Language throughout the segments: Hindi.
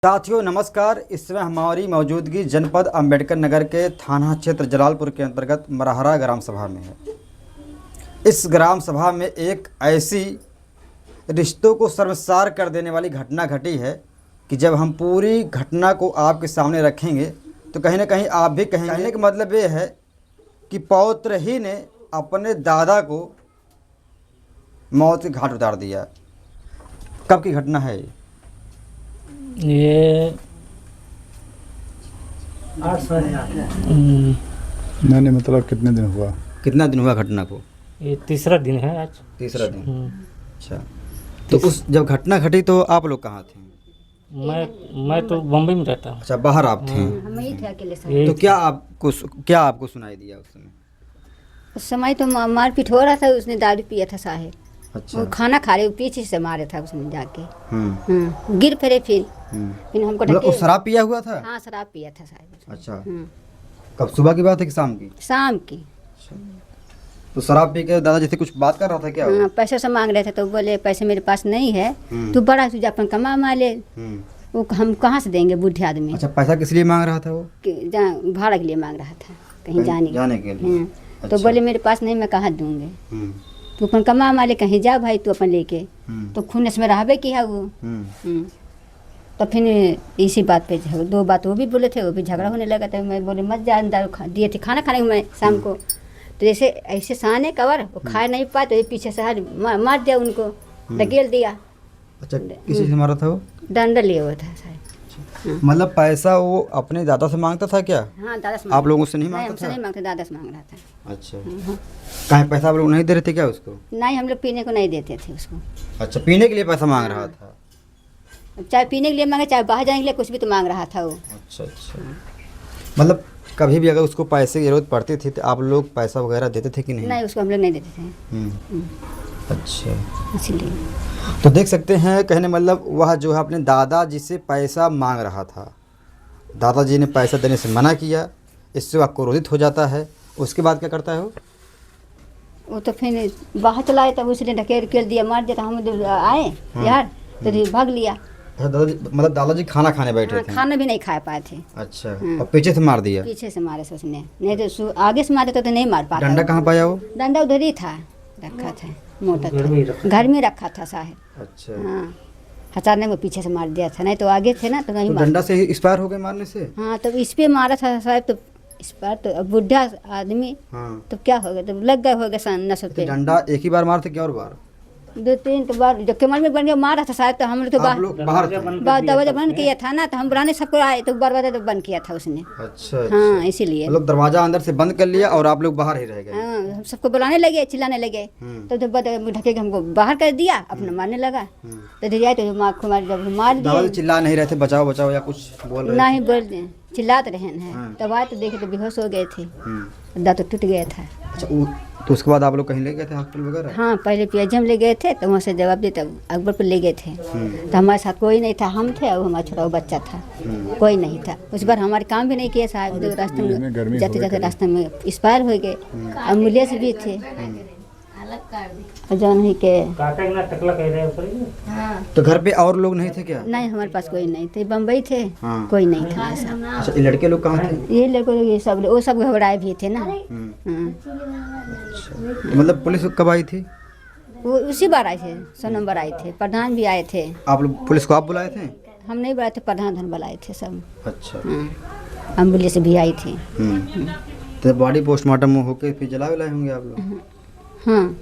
साथियों नमस्कार। इस समय हमारी मौजूदगी जनपद अंबेडकर नगर के थाना क्षेत्र जलालपुर के अंतर्गत मरहरा ग्राम सभा में है। इस ग्राम सभा में एक ऐसी रिश्तों को शर्मसार कर देने वाली घटना घटी है कि जब हम पूरी घटना को आपके सामने रखेंगे तो कहीं ना कहीं आप भी कहेंगे। कहने का मतलब ये है कि पौत्र ही ने अपने दादा को मौत के घाट उतार दिया। कब की घटना है ये? नहीं मतलब कितना दिन हुआ घटना को? ये तीसरा दिन है आज। तीसरा दिन। अच्छा, तो उस जब घटना घटी तो आप लोग कहाँ थे? मैं तो बम्बई में रहता हूँ। अच्छा, बाहर आप थे। हम ही थे अकेले। तो क्या आपको सुनाई दिया उस समय? उस समय तो मारपीट हो रहा था। उसने दारू पिया था साहेब। अच्छा। वो खाना खा रहे पीछे से मारे था उसने जाके। गिर पड़े फिर हमको मतलब वो शराब पिया हुआ था? हाँ, शराब पिया था साहब। अच्छा, कब सुबह की बात है कि शाम की? शाम की। तो शराब पी के दादा जैसे कुछ बात कर रहा था क्या? हाँ, पैसे से मांग रहे थे तो बोले पैसे मेरे पास नहीं है, तू बड़ा तुझे अपन कमा मा ले। वो हम कहाँ से देंगे बूढ़े आदमी। अच्छा, पैसा किस लिए मांग रहा था वो? भाड़ा के लिए मांग रहा था, कहीं जाने के लिए। तो अच्छा। बोले मेरे पास नहीं, मैं कहाँ दूंगे, तू अपन कमा मा ले, कहीं जा भाई तू अपन लेके। तो खूनस में रहबे की है वो। तो फिर इसी बात पे दो बात वो भी बोले थे, वो भी झगड़ा होने लगा था। मैं बोले मत जा, अंदर दिए थे खाना खाने में शाम को। तो जैसे ऐसे सहाने कवर वो खा नहीं पाए तो ये पीछे से मार दिया उनको, धकेल दिया। अच्छा, किसी से मारा था वो? डंडा लिए हुआ था साहब। मतलब पैसा वो अपने दादा से मांगता था क्या? हाँ, दादा से। आप लोगों से नहीं मांगता हमसे था? नहीं मांगते, दादा से मांग रहा था। अच्छा, कहीं पैसा आप लोग नहीं दे रहे थे क्या उसको? नहीं, हम लोग पीने को नहीं देते थे उसको। अच्छा, पीने के लिए पैसा मांग रहा था? चाहे पीने के लिए मांगे, चाहे बाहर जाने के लिए, कुछ भी तो मांग रहा था वो। अच्छा अच्छा, मतलब कभी भी अगर उसको पैसे की जरूरत पड़ती थी तो आप लोग पैसा वगैरह देते थे कि नहीं? नहीं, उसको हम लोग नहीं देते थे। अच्छा, इसलिए तो देख सकते हैं कहने मतलब वह जो है अपने दादाजी से पैसा मांग रहा था। दादाजी ने पैसा देने से मना किया, इससे वह क्रोधित हो जाता है। उसके बाद क्या करता है वो तो फिर बाहर चला आया, तब उसने ढकेल दिया, मार दिया। तो हम आए यार तो भाग लिया। मतलब दादाजी खाना खाने बैठे हाँ, थे? खाना भी नहीं खा पाए थे। अच्छा, और पीछे से मार दिया? पीछे से मारे से उसने, नहीं तो आगे से मारे तो नहीं मार पाता। डंडा कहाँ पाया वो? डंडा उधर ही था, रखा था, मोटा था, घर में रखा था साहब। अच्छा। हाँ, हचारने में पीछे से मार दिया था, नहीं तो आगे थे ना तो नहीं। डंडा से एक्सपायर हो गए मारने से? हाँ, तो इस पे मारा था साहब। तो इस पर तो बुढ़ा आदमी। हाँ। तो क्या हो गया, तो लग गए हो गया नस पे। डंडा एक ही बार मारते क्या और बार? 2-3 तो बार जब कमर में बन गया मारा था साहब। तो हम लोग तो दरवाजा बंद किया था ना, तो हम बुलाने सबको आए तो दरवाजा तो बंद किया था उसने। अच्छा। हाँ, इसीलिए मतलब दरवाजा अंदर से बंद कर लिया और आप लोग बाहर ही रह गए? हाँ, हम सबको बुलाने लगे, चिल्लाने लगे। तो जब ढके के हमको बाहर कर दिया, अपना मारने लगा। तो धीरे तो मार दिया। चिल्ला नहीं रहे थे बचाओ बचाओ या कुछ बोल रहे? नहीं बोल, चिल्लाते रहे हैं। तब आए तो देखे तो बेहोश हो गए थे, दांत टूट गया था। अच्छा, तो उसके बाद आप लोग कहीं ले गए थे हॉस्पिटल वगैरह? हाँ, पहले पीएचएम ले गए थे, तो वहाँ से जवाब दिए, तब अकबरपुर ले गए थे। तो हमारे साथ कोई नहीं था, हम थे और हमारा छोटा बच्चा था, कोई नहीं था। उस बार हमारे काम भी नहीं किए साहब। जो रास्ते में जाते जाते रास्ते में एक्सपायर हो गए। एम्बुलेंस भी थे जो नहीं के। तो घर पे और लोग नहीं थे क्या? नहीं, हमारे पास कोई नहीं थे, बम्बई थे। कोई नहीं था ऐसा। अच्छा, ये लड़के लोग कहाँ थे? ये लोग ये सब वो सब घबराए भी थे ना। मतलब पुलिस कब आई थी? वो उसी बार आए थे, 100 नंबर आए थे, प्रधान भी आए थे। आप लोग पुलिस को आप बुलाए थे? हम नहीं बुलाए थे, प्रधान धन बुलाए थे सब। अच्छा। एम्बुलेंस भी आई थी। तो बॉडी पोस्टमार्टम होके फिर जला वलाए होंगे आप लोग? हाँ।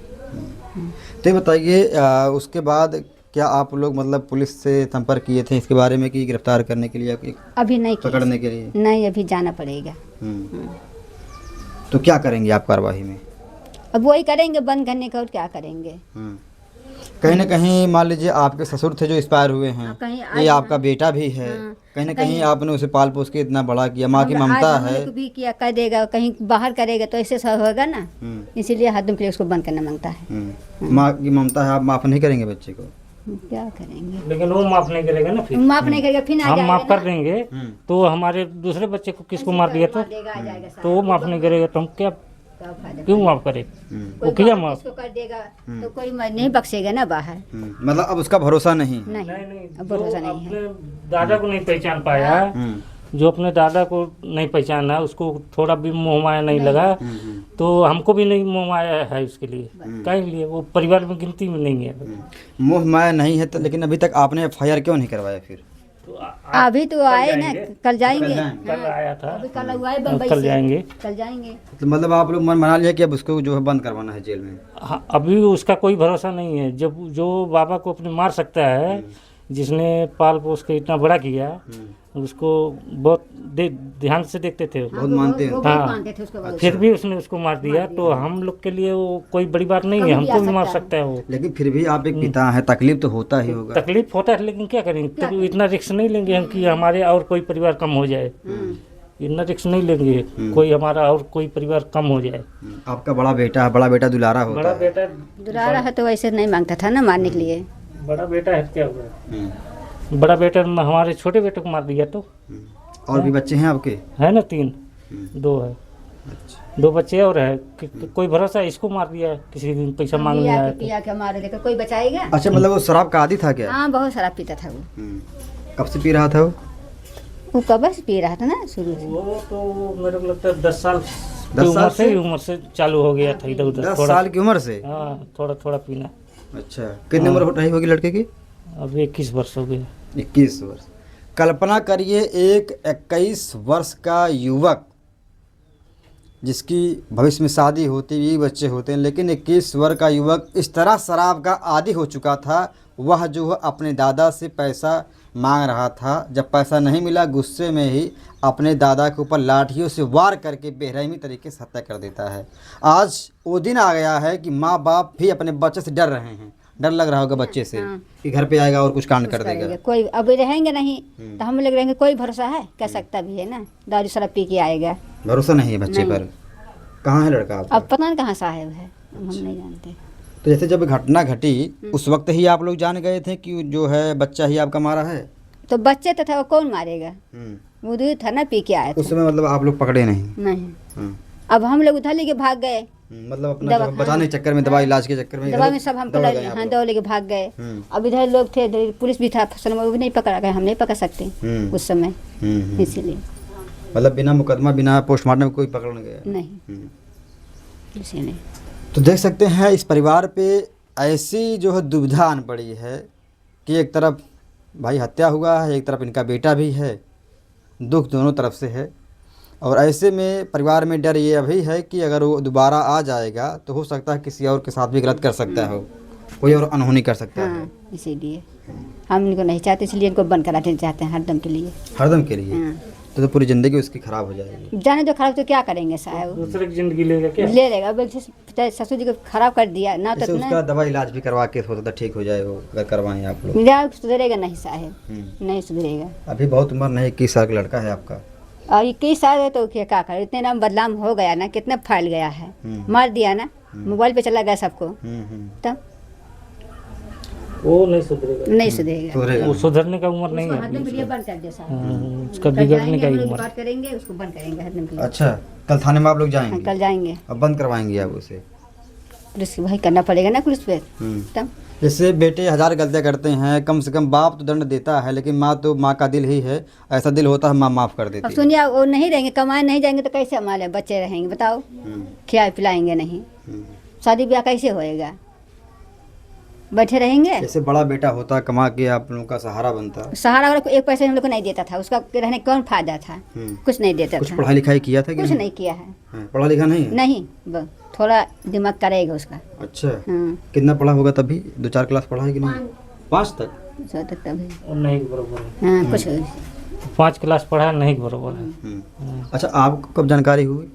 तो ये बताइए उसके बाद क्या आप लोग मतलब पुलिस से संपर्क किए थे इसके बारे में कि गिरफ्तार करने के लिए, अभी नहीं, पकड़ने के लिए? नहीं, अभी जाना पड़ेगा। तो क्या करेंगे आप कार्रवाई में? अब वही करेंगे, बंद करने का, और क्या करेंगे। कहीं ना कहीं मान लीजिए आपके ससुर थे जो एक्सपायर हुए हैं, ये आपका बेटा भी है। कहीं ना कहीं आपने उसे पाल पोस के इतना बड़ा किया, माँ की ममता है। भी किया, कर देगा, कहीं बाहर करेगा तो ऐसे सब होगा ना। इसीलिए हाथों के लिए उसको बंद करना मांगता है। माँ की ममता है, आप माफ नहीं करेंगे बच्चे को? क्या करेंगे, लेकिन वो माफ नहीं करेगा ना। फिर माफ नहीं करेगा, फिर हम माफ कर देंगे तो हमारे दूसरे बच्चे को किसको मार दिया तो वो माफ नहीं करेगा तो हम क्या क्यों माफ करे? वो किया माफ कर देगा तो कोई नहीं बख्शेगा ना बाहर। मतलब अब उसका भरोसा नहीं? नहीं, अब भरोसा नहीं है। दादा को नहीं पहचान पाया, जो अपने दादा को नहीं पहचाना, उसको थोड़ा भी मोह माया नहीं लगा, तो हमको भी नहीं मोह माया है उसके लिए। कहीं लिए वो परिवार में गिनती में नहीं है। मोह माया नहीं है तो लेकिन अभी तक आपने FIR क्यों नहीं करवाया फिर? तो अभी तो आए ना, कल जाएंगे। कल आया था, अभी कल हुआ है बम्बई कल से। जाएंगे। कल जाएंगे। तो मतलब आप लोग मन बना लिया कि अब उसको जो है बंद करवाना है जेल में? हाँ, अभी उसका कोई भरोसा नहीं है। जब जो बाबा को अपने मार सकता है, जिसने पाल पोस के इतना बड़ा किया, उसको बहुत ध्यान से देखते थे, बहुत मानते हैं। वो हाँ। बहुत मानते थे उसको। फिर भी उसने उसको मार दिया, तो हम लोग के लिए वो कोई बड़ी बात नहीं है। कभी भी हमको आ भी मार सकता है। सकता है वो। लेकिन फिर भी आप एक पिता हैं, तकलीफ तो होता ही होगा। तकलीफ होता है, लेकिन क्या करेंगे? तो इतना रिस्क नहीं लेंगे हम कि हमारे और कोई परिवार कम हो जाए। इतना रिस्क नहीं लेंगे कोई हमारा और कोई परिवार कम हो जाए। आपका बड़ा बेटा है, बड़ा बेटा दुलारा होता बड़ा है। बेटा, दुलारा है तो वैसे नहीं मांगता था ना मारने के लिए। बड़ा बेटा है, क्या हुआ? बड़ा बेटा हमारे छोटे बेटे को मार दिया। तो और भी बच्चे हैं आपके? है ना, 3, 2 है। 2 बच्चे और है। कोई भरोसा, इसको मार दिया किसी दिन पैसा मांगने आया तो। पिया के मारे देकर कोई बचाएगा? अच्छा, मतलब वो शराब का आदी था क्या? हाँ, बहुत शराब पीता था वो। कब से पी रहा था वो कब से पी रहा था ना, शुरू से। वो तो मेरे को लगता है 10 साल 10 साल से उम्र से चालू हो गया था इधर उधर 10 थोड़ा। साल की उम्र से? हाँ, थोड़ा थोड़ा पीना। अच्छा, कितनी उम्र रही होगी लड़के की? अब 21 वर्ष हो गया। 21 वर्ष। कल्पना करिए, एक 21 वर्ष का युवक जिसकी भविष्य में शादी होती हुई बच्चे होते हैं, लेकिन 21 वर्ष का युवक इस तरह शराब का आदी हो चुका था। वह जो है अपने दादा से पैसा मांग रहा था। जब पैसा नहीं मिला, गुस्से में ही अपने दादा के ऊपर लाठियों से वार करके बेरहमी तरीके से हत्या कर देता है। आज वो दिन आ गया है कि माँ बाप भी अपने बच्चे से डर रहे हैं। डर लग रहा होगा बच्चे से कि घर पे आएगा और कुछ कांड कर देगा। करेंगे। कोई अभी रहेंगे नहीं तो हम लोग रहेंगे, कोई भरोसा है? कह सकता भी है ना, दारू शराब पी के आएगा। भरोसा नहीं है बच्चे नहीं। पर। कहाँ है लड़का आपका? अब पता नहीं कहाँ साहेब है, हम नहीं जानते। तो जैसे जब घटना घटी उस वक्त ही आप लोग जान गए थे कि जो है बच्चा ही आपका मारा है? तो बच्चे तो था, वो कौन मारेगा? वो दूर था ना, पी के आया था। उस समय मतलब आप लोग पकड़े नहीं? नहीं। अब हम लोग उधर लेके भाग गए। मतलब अपना जो बचाने के चक्कर में, दवा इलाज के चक्कर में, दवा में सब हमको हाँ, दवा लेके भाग गए। अब इधर लोग थे, इधर पुलिस भी था फसल में, वो भी नहीं पकड़ा गया। हम नहीं पकड़ सकते उस समय, इसीलिए। मतलब बिना मुकदमा, बिना पोस्टमार्टम कोई पकड़ नहीं गया? नहीं, इसीलिए। तो देख सकते हैं इस परिवार पे ऐसी जो है दुविधा आन पड़ी है कि एक तरफ भाई हत्या हुआ है, एक तरफ इनका बेटा भी है। दुख दोनों तरफ से है। और ऐसे में परिवार में डर ये अभी है कि अगर वो दोबारा आ जाएगा तो हो सकता है किसी और के साथ भी गलत कर सकता हो, कोई और अनहोनी कर सकता है। हाँ, इसीलिए हम इनको नहीं चाहते, इसलिए इनको बंद कराते चाहते हैं हरदम के लिए। हरदम के लिए? हाँ। तो पूरी ज़िंदगी उसकी ख़राब हो जाएगी। जाने दो खराब, तो क्या करेंगे साहब? दूसरे की जिंदगी लेगा क्या? ले लेगा। अब ससुर जी को खराब कर दिया ना, तो उसका दवा इलाज भी करवा के होता था ठीक हो जाए वो, अगर करवाएं आप लोग। मेरा सुधरेगा नहीं साहब, नहीं सुधरेगा। अभी बहुत उम्र नहीं, 21 साल का लड़का है आपका। और 21 साल है तो क्या करे? इतने नाम बदनाम हो गया ना, कितना फैल गया है, मार दिया ना, मोबाइल पे चला गया सबको। तब वो नहीं सुधरेगा, नहीं सुधरेगा। वो सुधरने का उम्र नहीं है। हरदम के लिए बंद कर दे साहब। उसका बिगड़ने का ही उम्र। बात करेंगे, उसको बंद करेंगे हरदम के लिए। अच्छा, कल थाने में आप लोग हाँ, जाएंगे? कल जाएंगे। अब बंद करवाएंगे आप उसे? पुलिस की भाई करना पड़ेगा ना, पुलिस पे। तब जैसे बेटे 1000 गलतियां करते हैं, कम से कम बाप तो दंड देता है, लेकिन माँ तो माँ का दिल ही है, ऐसा दिल होता है माँ माफ़ कर अब देती है। सुनिए, वो नहीं रहेंगे, कमाए नहीं जाएंगे तो कैसे हमारे बच्चे रहेंगे बताओ? खिलाए पिलाएंगे नहीं, शादी ब्याह कैसे होएगा? बैठे रहेंगे। जैसे बड़ा बेटा होता, कमा के आप लोगों का सहारा बनता। सहारा वाला को 1 पैसे हम लोग को नहीं देता था, उसका रहने का कौन फायदा था? कुछ नहीं देता कुछ था। पढ़ाई लिखाई किया था कि कुछ नहीं किया है। हाँ, पढ़ा लिखा नहीं है? नहीं, थोड़ा दिमाग करेगा उसका। अच्छा, हाँ, कितना पढ़ा होगा तभी? 2-4 क्लास पढ़ा है कि नहीं? 5 तक? सो तक तभी। और नहीं के बराबर है। हाँ, कुछ 5 क्लास पढ़ा नहीं के बराबर है। अच्छा, आपको कब जानकारी हुई?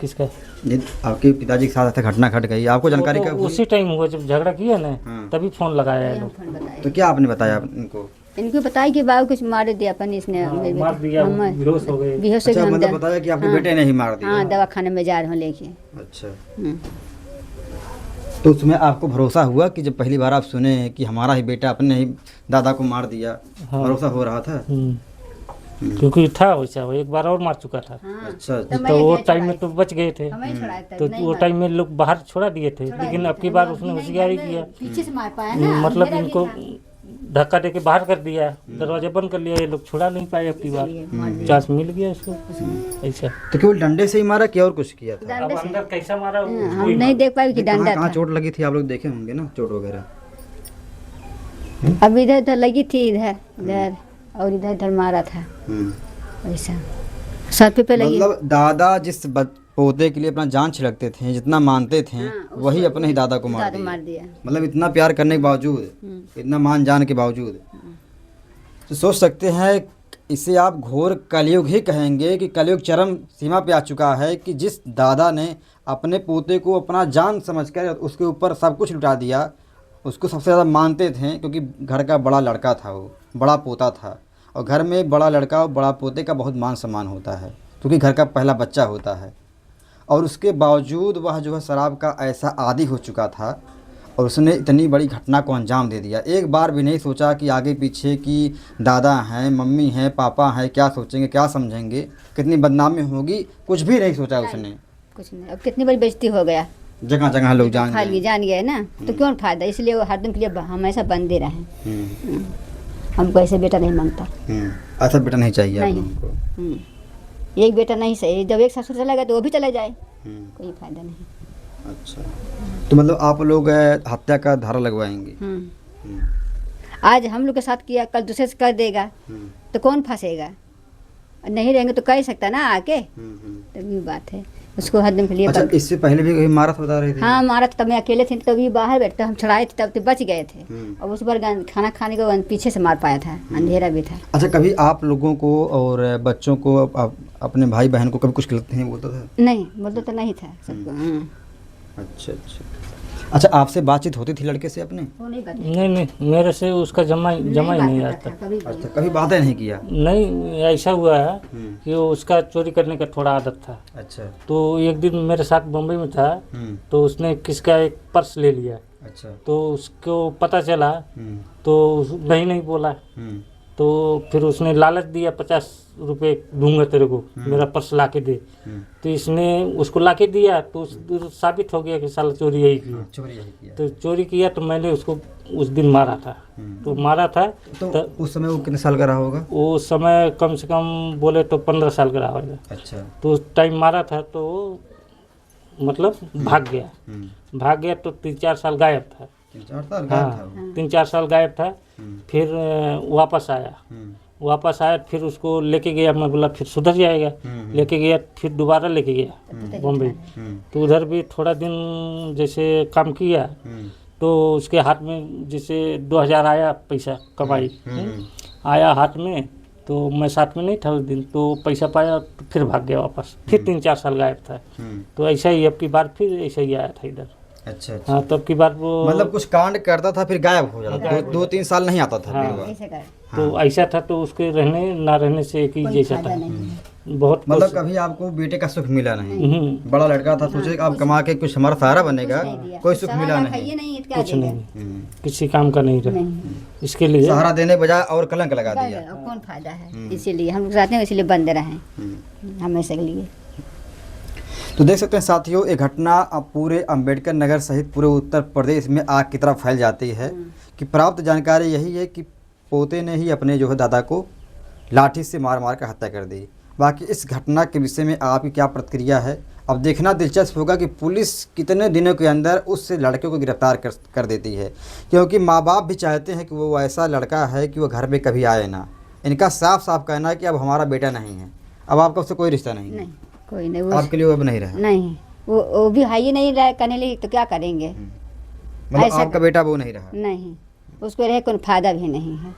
किसका? ये आपके पिताजी के साथ ऐसा घटना घट गई, आपको जानकारी वो कब तो हुई? उसी टाइम हुआ जब झगड़ा किया ना, हाँ। तभी फोन लगाया है लोग। तो क्या आपने बताया इनको? इनको बताया कि बाबू कुछ मार दिया अपन, इसने मेरे बेटे। मार दिया, हम- बेहोश हो गए। बेहोश हो अच्छा, गए हम। मतलब बताया कि आपके हाँ। बेटे ने ही मार दिया? हाँ, दवाखाने में जा रहे हो लेके। अच्छा, हम्म। तो उसमें आपको भरोसा हुआ कि जब पहली बार आप सुने कि हमारा ही बेटा अपने ही दादा को मार दिया? हाँ। भरोसा हो रहा था? क्योंकि था वैसा, वो एक बार और मार चुका था। हाँ, अच्छा, तो वो टाइम में तो बच गए थे, हमें छुड़ाया था, तो नहीं वो मारा। टाइम में लोग बाहर छोड़ा दिए थे, लेकिन अब की बार उसने होशियारी किया। पीछे से मार पाया ना। मतलब मेरा भी इनको था। धक्का दे के बाहर कर दिया, दरवाजा बंद कर लिया, ये लोग छुड़ा नहीं पाए अब की बार, चांस मिल गया इसको ऐसा। तो केवल डंडे से ही मारा कि और कुछ किया था? अब अंदर कैसा मारा हम नहीं देख पाए कि डंडा कहाँ था। चोट लगी थी आप लोग देखे होंगे ना चोट वगैरह? अब इधर इधर लगी थी, इधर इधर और इधर इधर मारा था ऐसा, सर पे लगी। मतलब दादा जिस पोते के लिए अपना जान छिड़कते थे, जितना मानते थे, वही अपने ही दादा को मार मार दिया। दिया। मतलब इतना प्यार करने के बावजूद, इतना मान जान के बावजूद, तो सोच सकते हैं इसे आप घोर कलयुग ही कहेंगे कि कलयुग चरम सीमा पे आ चुका है कि जिस दादा ने अपने पोते को अपना जान समझकर उसके ऊपर सब कुछ लुटा दिया, उसको सबसे ज़्यादा मानते थे क्योंकि घर का बड़ा लड़का था, वो बड़ा पोता था, और घर में बड़ा लड़का और बड़ा पोते का बहुत मान सम्मान होता है क्योंकि घर का पहला बच्चा होता है। और उसके बावजूद वह जो है शराब का ऐसा आदी हो चुका था और उसने इतनी बड़ी घटना को अंजाम दे दिया। एक बार भी नहीं सोचा कि आगे पीछे कि दादा हैं, मम्मी हैं, पापा हैं, क्या सोचेंगे, क्या समझेंगे, कितनी बदनामी होगी, कुछ भी नहीं सोचा उसने। कुछ नहीं, अब कितनी बड़ी बेइज्जती हो गया, जगह जगह लोग जान खाली जान गए ना, तो क्यों फायदा, इसलिए वो हरदम के लिए हमेशा बंदे रहे। हमको ऐसे बेटा नहीं मांगता। ऐसा बेटा नहीं चाहिए आप नहीं। लोगों को। एक बेटा नहीं सही, जब एक ससुर चला गया तो वो भी चला जाए, कोई फायदा नहीं। अच्छा, तो मतलब आप लोग हत्या का धारा लगवाएंगे? आज हम लोग के साथ किया, कल दूसरे से कर देगा, तो कौन फंसेगा? नहीं रहेंगे तो कह सकता ना आके, तभी बात है। उसको हर दिन के लिए अच्छा, इससे पहले भी कहीं मारा था बता रहे थे? हाँ मारा था, तब मैं अकेले थे, तभी बाहर बैठते, हम छुड़ाए थे, तब तो बच गए थे। और उस बार खाना खाने को पीछे से मार पाया था, अंधेरा भी था। अच्छा, कभी आप लोगों को और बच्चों को अपने भाई बहन को कभी कुछ गलत नहीं बोलता था? नहीं बोलता तो नहीं था सबको। अच्छा अच्छा अच्छा, आपसे बातचीत होती थी लड़के से अपने? वो नहीं बात नहीं, मेरे से उसका जमा ही नहीं आता। अच्छा, कभी बातें नहीं किया? नहीं, ऐसा हुआ है कि उसका चोरी करने का थोड़ा आदत था। अच्छा। तो एक दिन मेरे साथ बम्बई में था, तो उसने किसका एक पर्स ले लिया। अच्छा। तो उसको पता चला तो नहीं बोला, तो फिर उसने लालच दिया, 50 रुपए दूंगा तेरे को, मेरा पर्स ला के दे। तो इसने उसको ला के दिया, तो साबित हो गया कि साला चोरी यही किया। चोरी यही किया। तो चोरी किया, तो मैंने उसको उस दिन मारा था। तो मारा था तो उस समय वो कितने साल का रहा होगा? वो समय कम से कम बोले तो 15 साल का रहा होगा। अच्छा। तो उस टाइम मारा था तो मतलब भाग गया तो 3-4 साल गायब था। 3-4 साल गायब था वो? 3-4 साल गायब था। फिर वापस आया, फिर उसको लेके गया, मैं बोला फिर सुधर जाएगा, लेके गया, फिर दोबारा लेके गया बॉम्बे। तो उधर भी थोड़ा दिन जैसे काम किया, तो उसके हाथ में जैसे 2000 आया पैसा कमाई, आया हाथ में, तो मैं साथ में नहीं था उस दिन, तो पैसा पाया तो फिर भाग गया वापस, फिर 3-4 साल गायब था। तो ऐसा ही अब की बार फिर ऐसा ही आया था इधर। अच्छा अच्छा। हाँ, तो अब की बार वो मतलब कुछ कांड करता था फिर गायब हो जाता था, 2-3 साल नहीं आता था फिर वो। ऐसे कर। तो ऐसा था, तो उसके रहने ना रहने से एक ही जैसा था। बहुत मतलब कभी आपको बेटे का सुख मिला नहीं? बड़ा लड़का था, सोचे अब कमा के कुछ हमारा सहारा बनेगा, कोई सुख मिला नहीं? कुछ नहीं, किसी काम का नहीं रहा। इसके लिए सहारा देने बजाय और कलंक लगा दिया। कौन फायदा है? इसीलिए हम लोग चाहते हैं, इसीलिए बंद रहें हमेशा के लिए। तो देख सकते हैं साथियों, ये घटना अब पूरे अंबेडकर नगर सहित पूरे उत्तर प्रदेश में आग की तरह फैल जाती है कि प्राप्त जानकारी यही है कि पोते ने ही अपने जो है दादा को लाठी से मार मार कर हत्या कर दी। बाकी इस घटना के विषय में आपकी क्या प्रतिक्रिया है, अब देखना दिलचस्प होगा कि पुलिस कितने दिनों के अंदर उस लड़के को गिरफ्तार कर देती है, क्योंकि माँ बाप भी चाहते हैं कि वो ऐसा लड़का है कि वो घर में कभी आए ना। इनका साफ साफ कहना है कि अब हमारा बेटा नहीं है, अब आपका उससे कोई रिश्ता नहीं है। कोई नहीं, आपके लिए वो अब नहीं रहा? नहीं, वो भी है ही नहीं रहा करने लिए, तो क्या करेंगे? मतलब आपका बेटा वो नहीं रहा? नहीं, उसको रहे कोई फायदा भी नहीं है।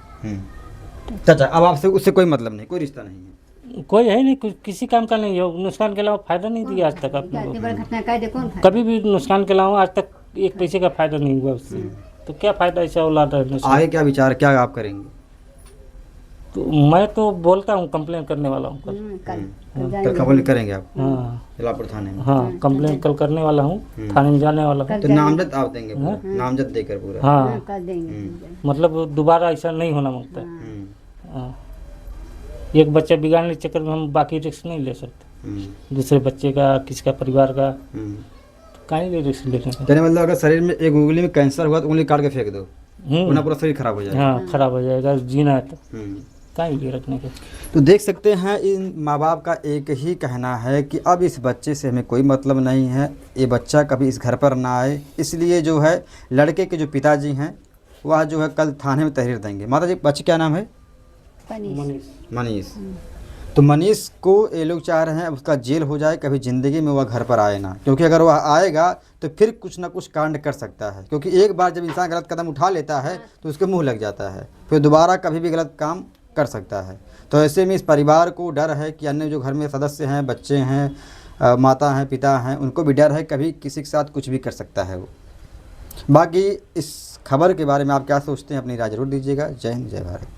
चाचा, अब आपसे उससे कोई मतलब नहीं, कोई रिश्ता नहीं है? कोई है नहीं, किसी काम का नहीं है। नुकसान के अलावा फायदा नहीं दिया आज तक अपने को, कभी भी नुकसान के अलावा आज तक एक पैसे का फायदा नहीं हुआ उससे। तो क्या फायदा ऐसा औलाद रहने से? आगे क्या विचार, क्या आप करेंगे? तो मैं तो बोलता हूँ कंप्लेन करने वाला हूँ कल कंप्लेन करेंगे आप? हाँ, जलालपुर थाने में? हाँ, कंप्लेन कल करने वाला हूँ, थाने में जाने वाला हूँ। तो नामजद आप देंगे पूरा? नामजद देकर पूरा? हाँ, कर देंगे। मतलब दोबारा ऐसा नहीं होना मांगता है। हाँ, एक बच्चा बिगाड़ने के चक्कर में हम बाकी रिस्क नहीं ले सकते, दूसरे बच्चे का, किसका परिवार का, कहीं भी रिस्क लेने का। मतलब अगर शरीर में एक उंगली में कैंसर हुआ तो उंगली काट के फेंक दो? वरना पूरा शरीर खराब हो जाएगा। हाँ खराब हो जाएगा, जीना है तो हम्म। कहीं लिए रखने के। तो देख सकते हैं इन माँ बाप का एक ही कहना है कि अब इस बच्चे से हमें कोई मतलब नहीं है, ये बच्चा कभी इस घर पर ना आए, इसलिए जो है लड़के के जो पिताजी हैं वह जो है कल थाने में तहरीर देंगे। माता जी बच्चे क्या नाम है? मनीष। मनीष। तो मनीष को ये लोग चाह रहे हैं उसका जेल हो जाए, कभी ज़िंदगी में वह घर पर आए ना, क्योंकि अगर वह आएगा तो फिर कुछ ना कुछ कांड कर सकता है, क्योंकि एक बार जब इंसान गलत कदम उठा लेता है तो उसके मुंह लग जाता है, फिर दोबारा कभी भी गलत काम कर सकता है। तो ऐसे में इस परिवार को डर है कि अन्य जो घर में सदस्य हैं, बच्चे हैं, माता हैं, पिता हैं, उनको भी डर है कभी किसी के साथ कुछ भी कर सकता है वो। बाकी इस खबर के बारे में आप क्या सोचते हैं, अपनी राय जरूर दीजिएगा। जय हिंद, जय भारत।